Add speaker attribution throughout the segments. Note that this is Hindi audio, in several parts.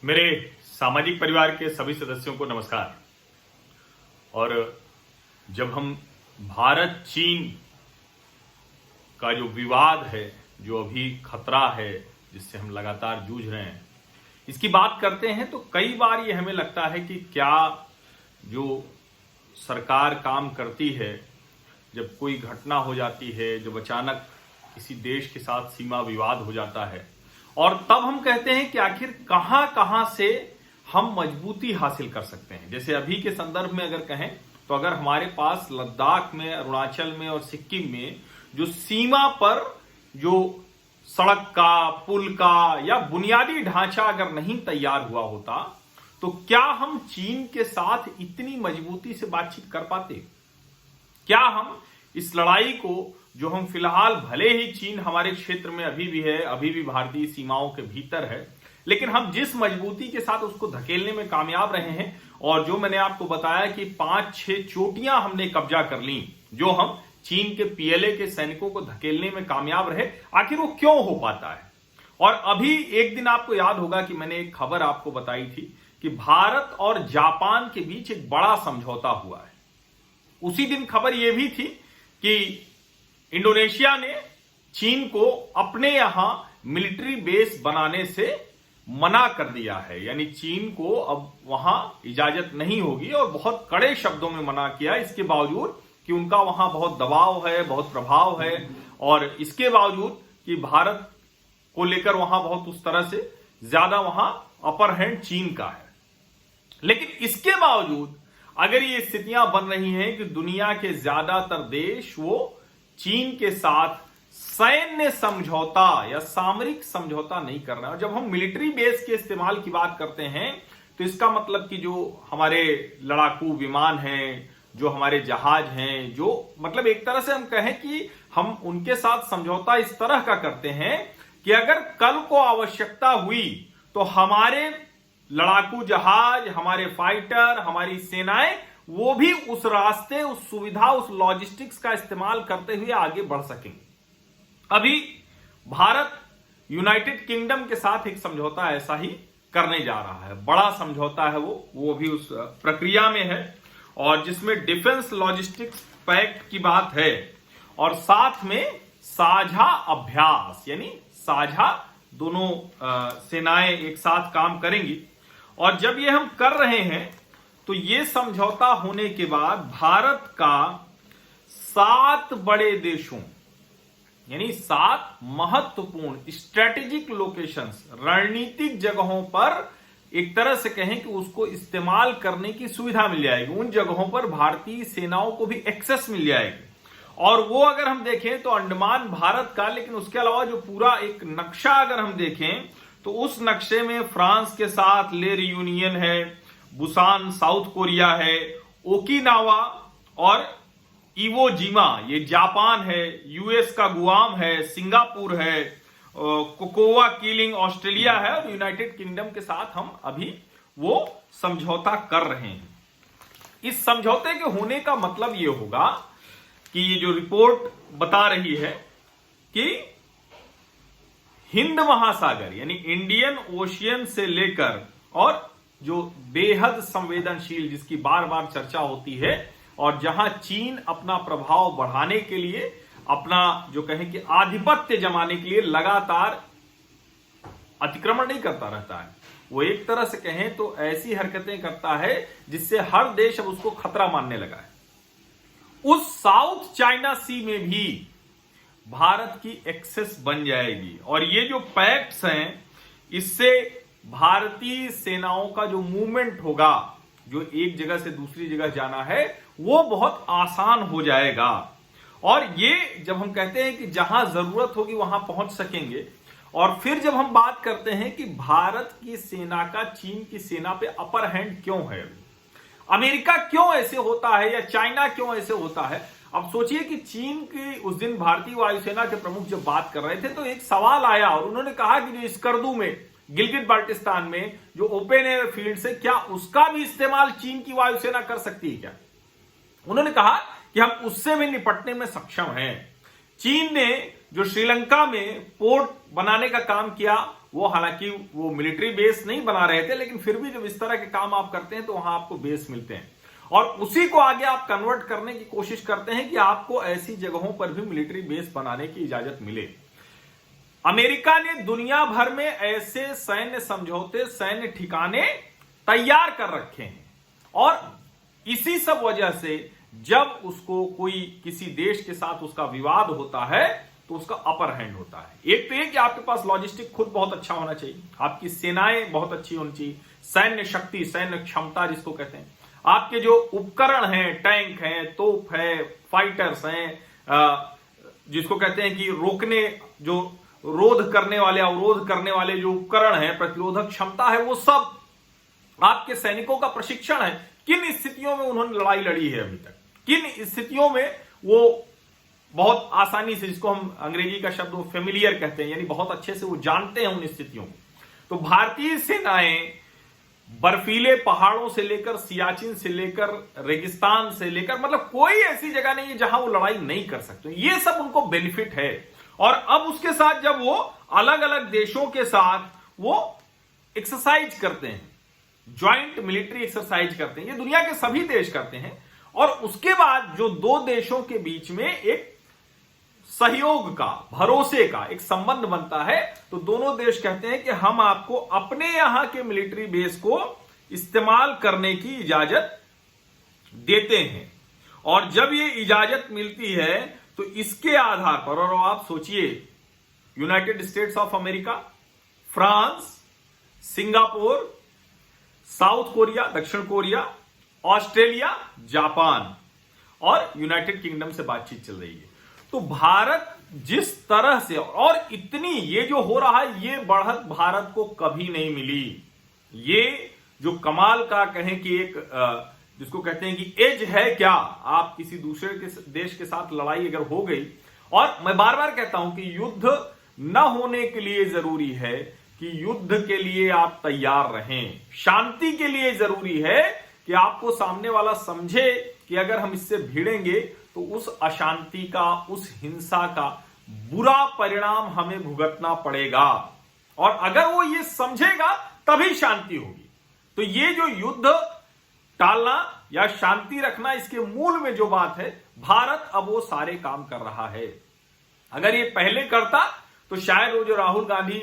Speaker 1: मेरे सामाजिक परिवार के सभी सदस्यों को नमस्कार। और जब हम भारत चीन का जो विवाद है, जो अभी खतरा है, जिससे हम लगातार जूझ रहे हैं, इसकी बात करते हैं तो कई बार ये हमें लगता है कि क्या जो सरकार काम करती है, जब कोई घटना हो जाती है, जब अचानक किसी देश के साथ सीमा विवाद हो जाता है, और तब हम कहते हैं कि आखिर कहां कहां से हम मजबूती हासिल कर सकते हैं। जैसे अभी के संदर्भ में अगर कहें तो अगर हमारे पास लद्दाख में, अरुणाचल में और सिक्किम में जो सीमा पर जो सड़क का, पुल का या बुनियादी ढांचा अगर नहीं तैयार हुआ होता, तो क्या हम चीन के साथ इतनी मजबूती से बातचीत कर पाते? क्या हम इस लड़ाई को, जो हम फिलहाल भले ही चीन हमारे क्षेत्र में अभी भी है, अभी भी भारतीय सीमाओं के भीतर है, लेकिन हम जिस मजबूती के साथ उसको धकेलने में कामयाब रहे हैं, और जो मैंने आपको बताया कि 5-6 चोटियां हमने कब्जा कर ली, जो हम चीन के पीएलए के सैनिकों को धकेलने में कामयाब रहे, आखिर वो क्यों हो पाता है? और अभी एक दिन आपको याद होगा कि मैंने एक खबर आपको बताई थी कि भारत और जापान के बीच एक बड़ा समझौता हुआ है। उसी दिन खबर यह भी थी कि इंडोनेशिया ने चीन को अपने यहां मिलिट्री बेस बनाने से मना कर दिया है, यानी चीन को अब वहां इजाजत नहीं होगी, और बहुत कड़े शब्दों में मना किया। इसके बावजूद कि उनका वहां बहुत दबाव है, बहुत प्रभाव है, और इसके बावजूद कि भारत को लेकर वहां बहुत उस तरह से ज्यादा वहां अपर हैंड चीन का है। लेकिन इसके बावजूद अगर ये स्थितियां बन रही हैं कि दुनिया के ज्यादातर देश वो चीन के साथ सैन्य समझौता या सामरिक समझौता नहीं कर रहे हैं, और जब हम मिलिट्री बेस के इस्तेमाल की बात करते हैं तो इसका मतलब कि जो हमारे लड़ाकू विमान हैं, जो हमारे जहाज हैं, जो मतलब एक तरह से हम कहें कि हम उनके साथ समझौता इस तरह का करते हैं कि अगर कल को आवश्यकता हुई तो हमारे लड़ाकू जहाज, हमारे फाइटर, हमारी सेनाएं वो भी उस रास्ते, उस सुविधा, उस लॉजिस्टिक्स का इस्तेमाल करते हुए आगे बढ़ सकेंगे। अभी भारत यूनाइटेड किंगडम के साथ एक समझौता ऐसा ही करने जा रहा है। बड़ा समझौता है वो भी उस प्रक्रिया में है, और जिसमें डिफेंस लॉजिस्टिक्स पैक्ट की बात है, और साथ में साझा अभ्यास, यानी साझा दोनों सेनाएं एक साथ काम करेंगी। और जब ये हम कर रहे हैं तो ये समझौता होने के बाद भारत का 7 बड़े देशों, यानी 7 महत्वपूर्ण स्ट्रेटेजिक लोकेशंस, रणनीतिक जगहों पर एक तरह से कहें कि उसको इस्तेमाल करने की सुविधा मिल जाएगी। उन जगहों पर भारतीय सेनाओं को भी एक्सेस मिल जाएगी। और वो अगर हम देखें तो अंडमान भारत का, लेकिन उसके अलावा जो पूरा एक नक्शा अगर हम देखें तो उस नक्शे में फ्रांस के साथ ले रियूनियन है, बुसान साउथ कोरिया है, ओकिनावा और इवो जिमा ये जापान है, यूएस का गुआम है, सिंगापुर है, कोकोवा कीलिंग ऑस्ट्रेलिया है, और यूनाइटेड किंगडम के साथ हम अभी वो समझौता कर रहे हैं। इस समझौते के होने का मतलब ये होगा कि ये जो रिपोर्ट बता रही है कि हिंद महासागर, यानी इंडियन ओशियन से लेकर, और जो बेहद संवेदनशील, जिसकी बार बार चर्चा होती है, और जहां चीन अपना प्रभाव बढ़ाने के लिए, अपना जो कहें कि आधिपत्य जमाने के लिए लगातार अतिक्रमण नहीं करता रहता है, वो एक तरह से कहें तो ऐसी हरकतें करता है जिससे हर देश अब उसको खतरा मानने लगा है। उस साउथ चाइना सी में भी भारत की एक्सेस बन जाएगी, और ये जो पैक्ट्स हैं, इससे भारतीय सेनाओं का जो मूवमेंट होगा, जो एक जगह से दूसरी जगह जाना है, वो बहुत आसान हो जाएगा। और ये जब हम कहते हैं कि जहां जरूरत होगी वहां पहुंच सकेंगे, और फिर जब हम बात करते हैं कि भारत की सेना का चीन की सेना पे अपर हैंड क्यों है, अमेरिका क्यों ऐसे होता है, या चाइना क्यों ऐसे होता है। अब सोचिए कि चीन की उस दिन भारतीय वायुसेना के प्रमुख जब बात कर रहे थे तो एक सवाल आया, और उन्होंने कहा कि जो स्कर्दू में, गिलगित बाल्टिस्तान में जो ओपन एयर फील्ड है, क्या उसका भी इस्तेमाल चीन की वायुसेना कर सकती है क्या? उन्होंने कहा कि हम उससे भी निपटने में सक्षम हैं। चीन ने जो श्रीलंका में पोर्ट बनाने का काम किया, वो हालांकि वो मिलिट्री बेस नहीं बना रहे थे, लेकिन फिर भी जब इस तरह के काम आप करते हैं तो वहां आपको बेस मिलते हैं और उसी को आगे आप कन्वर्ट करने की कोशिश करते हैं कि आपको ऐसी जगहों पर भी मिलिट्री बेस बनाने की इजाजत मिले। अमेरिका ने दुनिया भर में ऐसे सैन्य समझौते, सैन्य ठिकाने तैयार कर रखे हैं और इसी सब वजह से जब उसको कोई किसी देश के साथ उसका विवाद होता है तो उसका अपर हैंड होता है। एक तो ये कि आपके पास लॉजिस्टिक खुद बहुत अच्छा होना चाहिए, आपकी सेनाएं बहुत अच्छी होनी चाहिए, सैन्य शक्ति, सैन्य क्षमता जिसको कहते हैं, आपके जो उपकरण हैं, टैंक हैं, तोप है, फाइटर्स हैं, जिसको कहते हैं कि रोकने, जो रोध करने वाले, अवरोध करने वाले जो उपकरण हैं, प्रतिरोधक क्षमता है, वो सब आपके सैनिकों का प्रशिक्षण है। किन स्थितियों में उन्होंने लड़ाई लड़ी है अभी तक, किन स्थितियों में वो बहुत आसानी से, जिसको हम अंग्रेजी का शब्द फेमिलियर कहते हैं, यानी बहुत अच्छे से वो जानते हैं उन स्थितियों को। तो भारतीय सेनाएं बर्फीले पहाड़ों से लेकर, सियाचिन से लेकर, रेगिस्तान से लेकर, मतलब कोई ऐसी जगह नहीं है जहां वो लड़ाई नहीं कर सकते। ये सब उनको बेनिफिट है और अब उसके साथ जब वो अलग अलग देशों के साथ वो एक्सरसाइज करते हैं, ज्वाइंट मिलिट्री एक्सरसाइज करते हैं, ये दुनिया के सभी देश करते हैं और उसके बाद जो दो देशों के बीच में एक सहयोग का, भरोसे का एक संबंध बनता है, तो दोनों देश कहते हैं कि हम आपको अपने यहां के मिलिट्री बेस को इस्तेमाल करने की इजाजत देते हैं। और जब ये इजाजत मिलती है तो इसके आधार पर, और आप सोचिए, United states of America, France, Singapore, south Korea, दक्षिण कोरिया, ऑस्ट्रेलिया, जापान और यूनाइटेड किंगडम से बातचीत चल रही है। तो भारत जिस तरह से, और इतनी ये जो हो रहा है, ये बढ़त भारत को कभी नहीं मिली। ये जो कमाल का कहें कि एक जिसको कहते हैं कि एज है क्या, आप किसी दूसरे के देश के साथ लड़ाई अगर हो गई, और मैं बार बार कहता हूं कि युद्ध न होने के लिए जरूरी है कि युद्ध के लिए आप तैयार रहें। शांति के लिए जरूरी है कि आपको सामने वाला समझे कि अगर हम इससे भिड़ेंगे तो उस अशांति का, उस हिंसा का बुरा परिणाम हमें भुगतना पड़ेगा, और अगर वो ये समझेगा तभी शांति होगी। तो ये जो युद्ध टालना या शांति रखना, इसके मूल में जो बात है, भारत अब वो सारे काम कर रहा है। अगर ये पहले करता तो शायद वो जो राहुल गांधी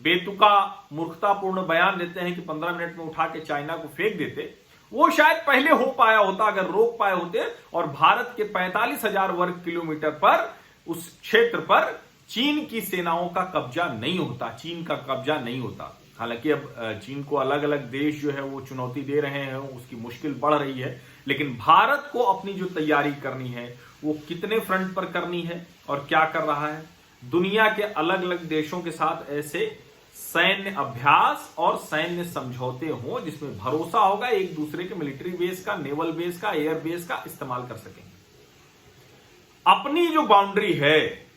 Speaker 1: बेतुका मूर्खतापूर्ण बयान देते हैं कि 15 मिनट में उठा के चाइना को फेंक देते, वो शायद पहले हो पाया होता अगर रोक पाए होते, और भारत के 45,000 वर्ग किलोमीटर पर, उस क्षेत्र पर चीन की सेनाओं का कब्जा नहीं होता, चीन का कब्जा नहीं होता। हालांकि अब चीन को अलग अलग देश जो है वो चुनौती दे रहे हैं, उसकी मुश्किल बढ़ रही है, लेकिन भारत को अपनी जो तैयारी करनी है वो कितने फ्रंट पर करनी है और क्या कर रहा है। दुनिया के अलग अलग देशों के साथ ऐसे सैन्य अभ्यास और सैन्य समझौते हों जिसमें भरोसा होगा, एक दूसरे के मिलिट्री बेस का, नेवल बेस का, एयर बेस का इस्तेमाल कर सकेंगे। अपनी जो बाउंड्री है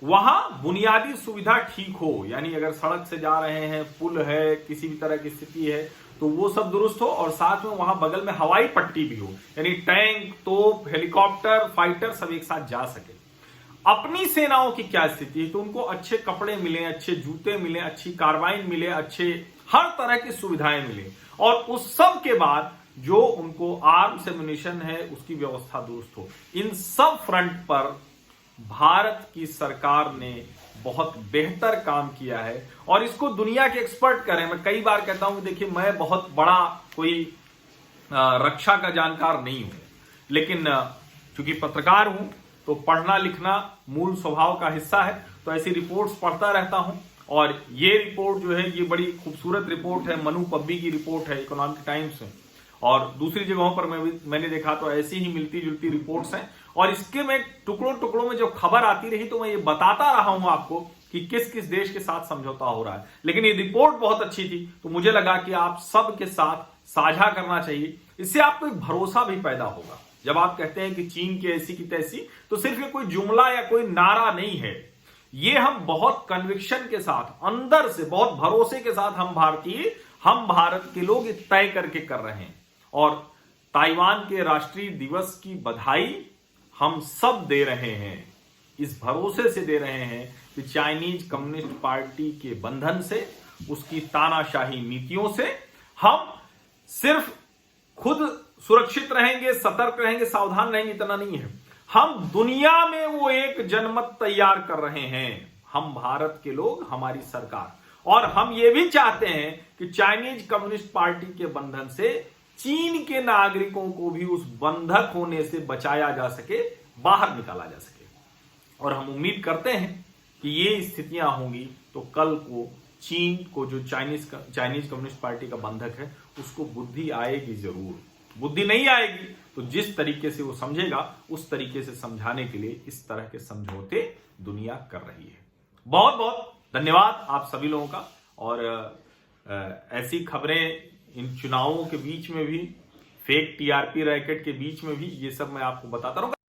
Speaker 1: वहां बुनियादी सुविधा ठीक हो, यानी अगर सड़क से जा रहे हैं, पुल है, किसी भी तरह की स्थिति है तो वो सब दुरुस्त हो, और साथ में वहां बगल में हवाई पट्टी भी हो, यानी टैंक, तोप, हेलीकॉप्टर, फाइटर सब एक साथ जा सके। अपनी सेनाओं की क्या स्थिति है, तो उनको अच्छे कपड़े मिले, अच्छे जूते मिले, अच्छी कार्बाइन मिले, अच्छे हर तरह की सुविधाएं मिले, और उस सब के बाद जो उनको आर्म्स एम्युनिशन है उसकी व्यवस्था दुरुस्त हो। इन सब फ्रंट पर भारत की सरकार ने बहुत बेहतर काम किया है, और इसको दुनिया के एक्सपर्ट करें। मैं कई बार कहता हूं कि देखिए, मैं बहुत बड़ा कोई रक्षा का जानकार नहीं हूं, लेकिन चूंकि पत्रकार हूं तो पढ़ना लिखना मूल स्वभाव का हिस्सा है, तो ऐसी रिपोर्ट्स पढ़ता रहता हूं। और ये रिपोर्ट जो है ये बड़ी खूबसूरत रिपोर्ट है, मनु पब्बी की रिपोर्ट है इकोनॉमिक टाइम्स में, और दूसरी जगहों पर मैंने देखा तो ऐसी ही मिलती जुलती रिपोर्ट्स हैं। और इसके में टुकड़ों टुकड़ों में जो खबर आती रही तो मैं ये बताता रहा हूं आपको कि किस किस देश के साथ समझौता हो रहा है। लेकिन ये रिपोर्ट बहुत अच्छी थी तो मुझे लगा कि आप सब के साथ साझा करना चाहिए, इससे आपको एक भरोसा भी पैदा होगा। जब आप कहते हैं कि चीन की ऐसी की तैसी, तो सिर्फ ये कोई जुमला या कोई नारा नहीं है, ये हम बहुत कन्विक्शन के साथ, अंदर से बहुत भरोसे के साथ, हम भारतीय, हम भारत के लोग तय करके कर रहे हैं। और ताइवान के राष्ट्रीय दिवस की बधाई हम सब दे रहे हैं। इस भरोसे से दे रहे हैं कि चाइनीज कम्युनिस्ट पार्टी के बंधन से, उसकी तानाशाही नीतियों से हम सिर्फ खुद सुरक्षित रहेंगे, सतर्क रहेंगे, सावधान रहेंगे, इतना नहीं है, हम दुनिया में वो एक जनमत तैयार कर रहे हैं। हम भारत के लोग, हमारी सरकार, और हम ये भी चाहते हैं कि चाइनीज कम्युनिस्ट पार्टी के बंधन से चीन के नागरिकों को भी उस बंधक होने से बचाया जा सके, बाहर निकाला जा सके। और हम उम्मीद करते हैं कि ये स्थितियां होंगी तो कल को चीन को, जो चाइनीज कम्युनिस्ट पार्टी का बंधक है, उसको बुद्धि आएगी जरूर। बुद्धि नहीं आएगी तो जिस तरीके से वो समझेगा उस तरीके से समझाने के लिए इस तरह के समझौते दुनिया कर रही है। बहुत बहुत धन्यवाद आप सभी लोगों का। और ऐसी खबरें इन चुनावों के बीच में भी, फेक टीआरपी रैकेट के बीच में भी, ये सब मैं आपको बताता रहूंगा।